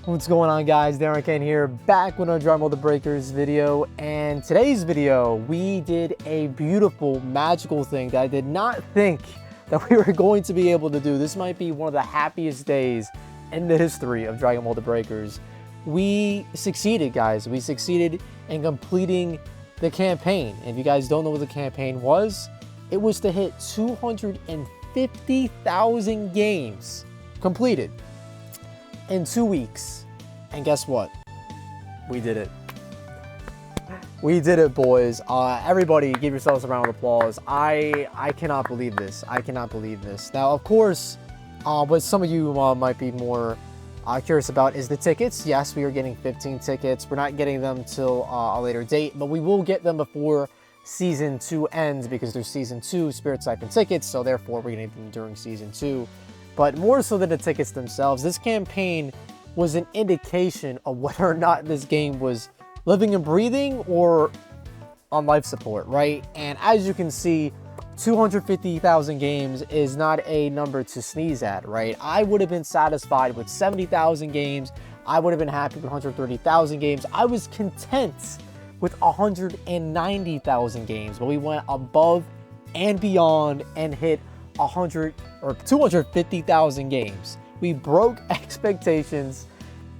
What's going on, guys? Darren Kane here, back with another Dragon Ball The Breakers video. And today's video, we did a beautiful, magical thing that I did not think that we were going to be able to do. This might be one of the happiest days in the history of Dragon Ball The Breakers. We succeeded, guys. We succeeded in completing the campaign. And if you guys don't know what the campaign was, it was to hit 250,000 games completed in 2 weeks. And guess what? We did it. We did it, boys. Everybody give yourselves a round of applause. I cannot believe this. I cannot believe this. Now, of course, what some of you might be more curious about is the tickets. Yes, we are getting 15 tickets. We're not getting them till a later date, but we will get them before Season 2 ends, because there's Season 2 Spirit Siphon tickets, so therefore we're getting them during Season 2. But more so than the tickets themselves, this campaign was an indication of whether or not this game was living and breathing or on life support, right? And as you can see, 250,000 games is not a number to sneeze at, right? I would have been satisfied with 70,000 games. I would have been happy with 130,000 games. I was content with 190,000 games, but we went above and beyond and hit 250,000 games. We broke expectations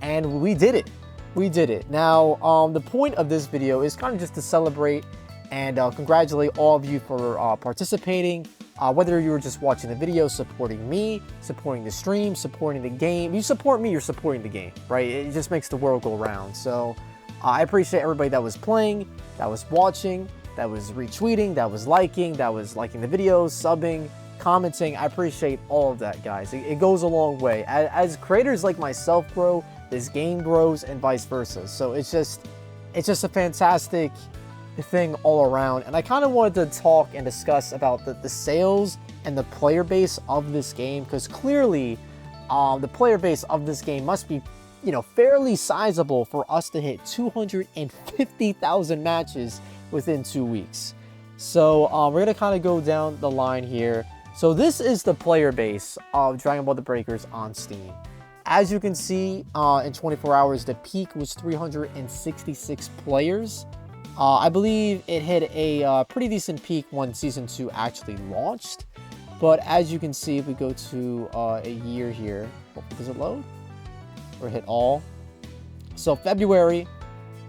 and we did it. We did it. Now, the point of this video is kind of just to celebrate and congratulate all of you for participating. Whether you were just watching the video, supporting me, supporting the stream, supporting the game. You support me, you're supporting the game, right? It just makes the world go round. So I appreciate everybody that was playing, that was watching, that was retweeting, that was liking the videos, subbing, commenting. I appreciate all of that, guys. It goes a long way. As creators like myself grow, this game grows, and vice versa. So it's just a fantastic thing all around. And I kind of wanted to talk and discuss about the sales and the player base of this game, because clearly the player base of this game must be, you know, fairly sizable for us to hit 250,000 matches within 2 weeks. So we're gonna kind of go down the line here. So this is the player base of Dragon Ball The Breakers on Steam. As you can see, in 24 hours, the peak was 366 players. I believe it hit a pretty decent peak when Season 2 actually launched. But as you can see, if we go to a year here, does it load? Or hit all? So February,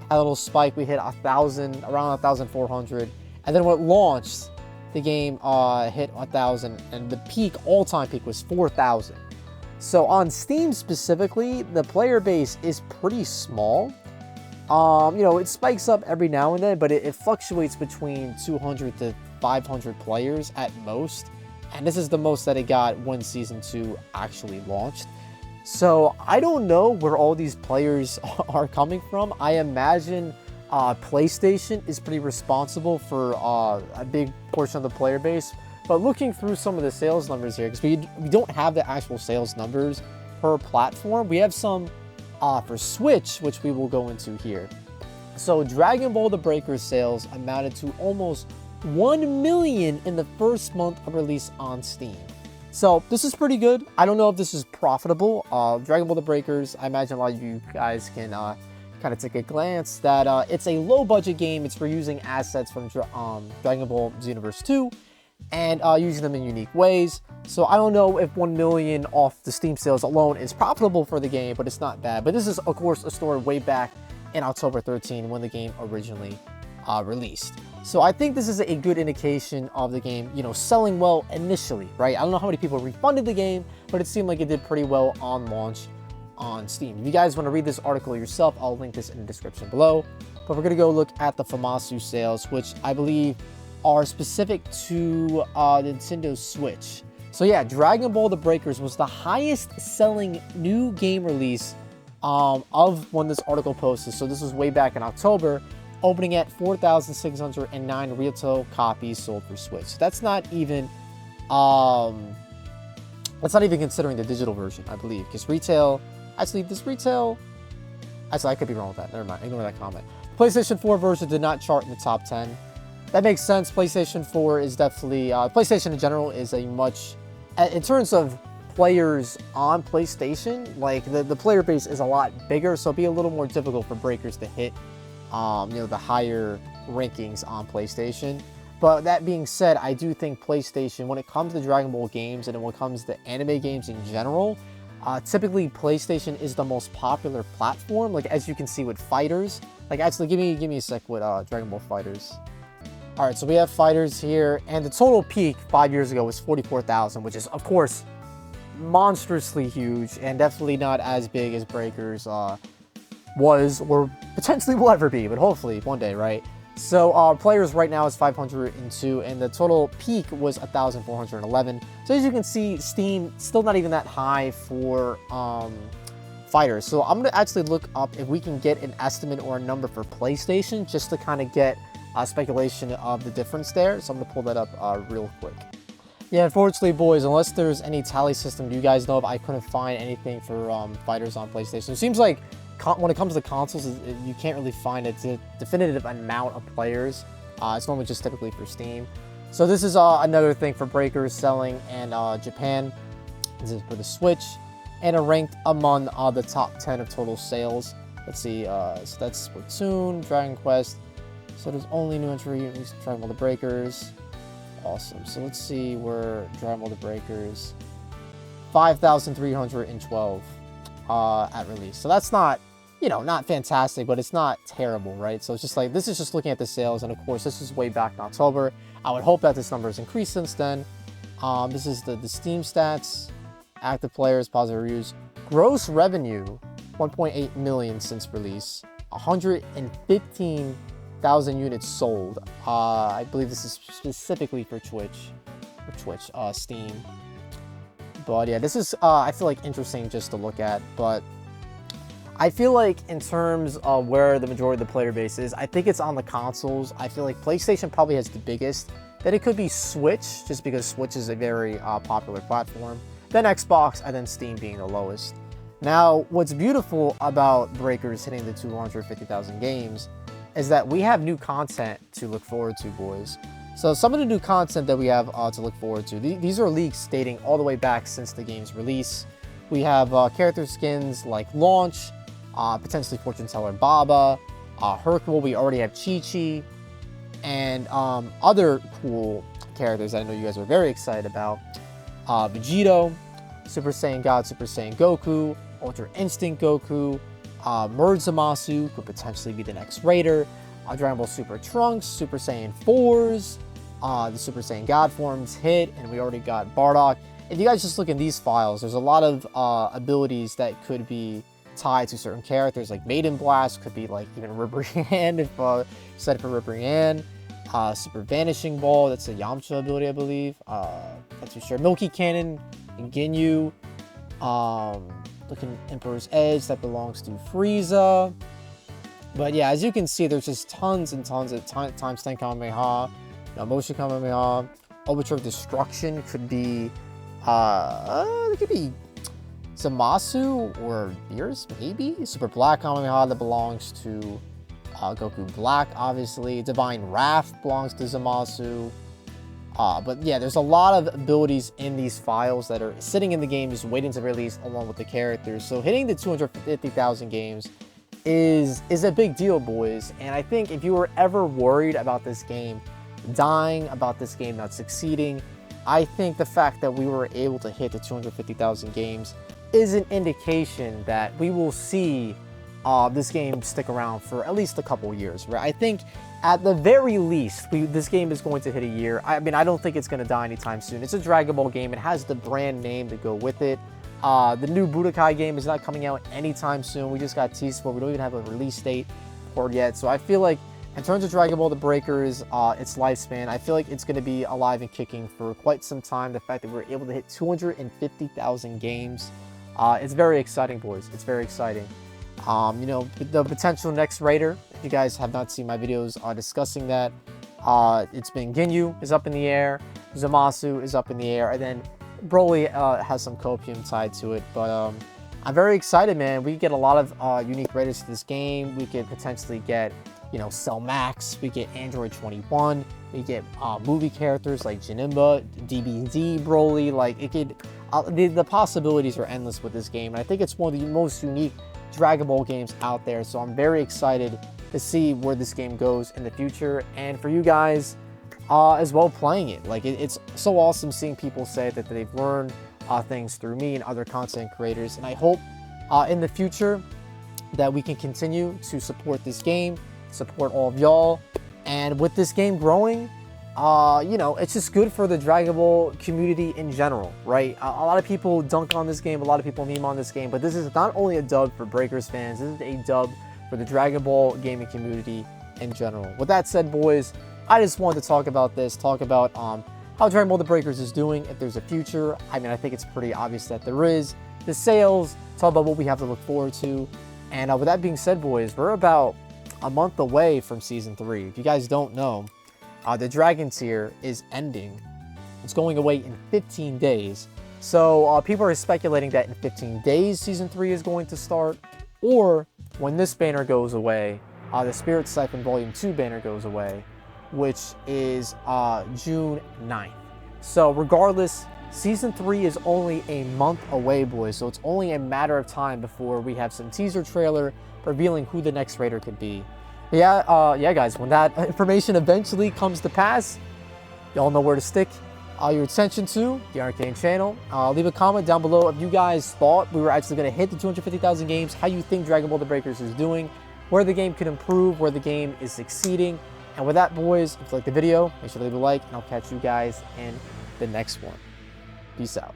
had a little spike. We hit 1,000, around 1,400. And then when it launched, the game hit 1,000, and the peak, all-time peak, was 4,000. So on Steam specifically, the player base is pretty small. You know, it spikes up every now and then, but it fluctuates between 200 to 500 players at most. And this is the most that it got when Season 2 actually launched. So I don't know where all these players are coming from. I imagine PlayStation is pretty responsible for a big portion of the player base. But looking through some of the sales numbers here, because we don't have the actual sales numbers per platform. We have some for Switch, which we will go into here. So Dragon Ball The Breakers sales amounted to almost 1 million in the first month of release on Steam. So this is pretty good. I don't know if this is profitable. Dragon Ball The Breakers, I imagine a lot of you guys can kind of take a glance that it's a low budget game. It's for using assets from Dragon Ball Xenoverse 2 and using them in unique ways. So I don't know if 1 million off the Steam sales alone is profitable for the game, but it's not bad. But this is, of course, a story way back in October 13 when the game originally released. So I think this is a good indication of the game, you know, selling well initially, right? I don't know how many people refunded the game, but it seemed like it did pretty well on launch on Steam. If you guys want to read this article yourself, I'll link this in the description below. But we're going to go look at the Famasu sales, which I believe are specific to Nintendo Switch. So yeah, Dragon Ball The Breakers was the highest selling new game release of when this article posted. So this was way back in October, opening at 4,609 retail copies sold for Switch. So that's not even considering the digital version, I believe, because retail, actually I could be wrong with that. Never mind, ignore that comment. PlayStation 4 version did not chart in the top 10. That makes sense. PlayStation 4 is definitely, PlayStation in general is a much, in terms of players on PlayStation, like the player base is a lot bigger, so it'll be a little more difficult for breakers to hit, the higher rankings on PlayStation. But that being said, I do think PlayStation, when it comes to Dragon Ball games and when it comes to anime games in general, typically PlayStation is the most popular platform. Like as you can see with Fighters, like actually give me a sec with Dragon Ball Fighters. All right, so we have Fighters here, and the total peak 5 years ago was 44,000, which is of course monstrously huge and definitely not as big as Breakers was or potentially will ever be, but hopefully one day, right? So players right now is 502, and the total peak was 1,411. So as you can see, Steam still not even that high for Fighters. So I'm gonna actually look up if we can get an estimate or a number for PlayStation, just to kind of get speculation of the difference there. So I'm gonna pull that up real quick. Yeah, unfortunately, boys, unless there's any tally system you guys know of, I couldn't find anything for Fighters on PlayStation. It seems like when it comes to consoles, you can't really find a definitive amount of players. It's normally just typically for Steam. So this is another thing for Breakers selling in Japan. This is for the Switch, and it ranked among the top 10 of total sales. Let's see, so that's Splatoon, Dragon Quest. So there's only new entry, at least Dragon Ball the Breakers. Awesome. So let's see where Dragon Ball the Breakers, 5,312 at release. So that's not, not fantastic, but it's not terrible, right? So it's just like, this is just looking at the sales, and of course this is way back in October. I would hope that this number has increased since then. This is the Steam stats, active players, positive reviews, gross revenue, 1.8 million since release, 115,000 units sold. I believe this is specifically for Steam. But yeah, this is, I feel like interesting just to look at, but I feel like in terms of where the majority of the player base is, I think it's on the consoles. I feel like PlayStation probably has the biggest. Then it could be Switch, just because Switch is a very popular platform. Then Xbox, and then Steam being the lowest. Now, what's beautiful about Breakers hitting the 250,000 games is that we have new content to look forward to, boys. So some of the new content that we have to look forward to, these are leaks dating all the way back since the game's release. We have character skins like Launch, potentially Fortune Teller Baba, Hercule, we already have Chi-Chi, and other cool characters that I know you guys are very excited about. Vegeta, Super Saiyan God, Super Saiyan Goku, Ultra Instinct Goku, Merge Zamasu could potentially be the next Raider, Dragon Ball Super Trunks, Super Saiyan 4s, the Super Saiyan God forms hit, and we already got Bardock. If you guys just look in these files, there's a lot of abilities that could be tied to certain characters, like Maiden Blast, could be like even Ribrianne if set for Ribrianne. Super Vanishing Ball, that's a Yamcha ability, I believe. Not too sure. Milky Cannon, Ginyu. Looking Emperor's Edge, that belongs to Frieza. But yeah, as you can see, there's just tons and tons of times 10 Kamehameha, Motion Kamehameha. Overture of Destruction could be, it could be Zamasu or Beerus, maybe? Super Black Kamehameha, that belongs to Goku Black, obviously. Divine Wrath belongs to Zamasu. But yeah, there's a lot of abilities in these files that are sitting in the game just waiting to release along with the characters. So hitting the 250,000 games is a big deal, boys. And I think if you were ever worried about this game dying, about this game not succeeding, I think the fact that we were able to hit the 250,000 games is an indication that we will see this game stick around for at least a couple years, right? I think at the very least, this game is going to hit a year. I mean, I don't think it's going to die anytime soon. It's a Dragon Ball game. It has the brand name to go with it. The new Budokai game is not coming out anytime soon. We just got teased for. We don't even have a release date for it yet. So I feel like in terms of Dragon Ball the Breakers, its lifespan, I feel like it's going to be alive and kicking for quite some time. The fact that we're able to hit 250,000 games, it's very exciting, boys. It's very exciting. The potential next Raider, if you guys have not seen my videos discussing that, it's been Ginyu is up in the air, Zamasu is up in the air, and then Broly has some copium tied to it. But I'm very excited, man. We get a lot of unique Raiders to this game. We could potentially get, Cell Max, we get Android 21, we get movie characters like JANEMBA, DBZ, Broly, like it could, The possibilities are endless with this game, and I think it's one of the most unique Dragon Ball games out there. So I'm very excited to see where this game goes in the future, and for you guys as well playing it. Like it's so awesome seeing people say that they've learned things through me and other content creators, and I hope in the future that we can continue to support this game, support all of y'all, and with this game growing, you know, it's just good for the Dragon Ball community in general, right? A lot of people dunk on this game, a lot of people meme on this game, but this is not only a dub for Breakers fans, this is a dub for the Dragon Ball gaming community in general. With that said, boys, I just wanted to talk about this, talk about how Dragon Ball The Breakers is doing, if there's a future. I mean, I think it's pretty obvious that there is. The sales, talk about what we have to look forward to. And with that being said, boys, we're about a month away from Season 3. If you guys don't know, the Dragon Tier is ending. It's going away in 15 days. So people are speculating that in 15 days, Season 3 is going to start. Or when this banner goes away, the Spirit Siphon Volume 2 banner goes away, which is June 9th. So regardless, Season 3 is only a month away, boys. So it's only a matter of time before we have some teaser trailer revealing who the next raider could be. Yeah, guys, when that information eventually comes to pass, y'all know where to stick your attention to, the Arcane channel. Leave a comment down below if you guys thought we were actually going to hit the 250,000 games, how you think Dragon Ball The Breakers is doing, where the game could improve, where the game is succeeding. And with that, boys, if you like the video, make sure to leave a like, and I'll catch you guys in the next one. Peace out.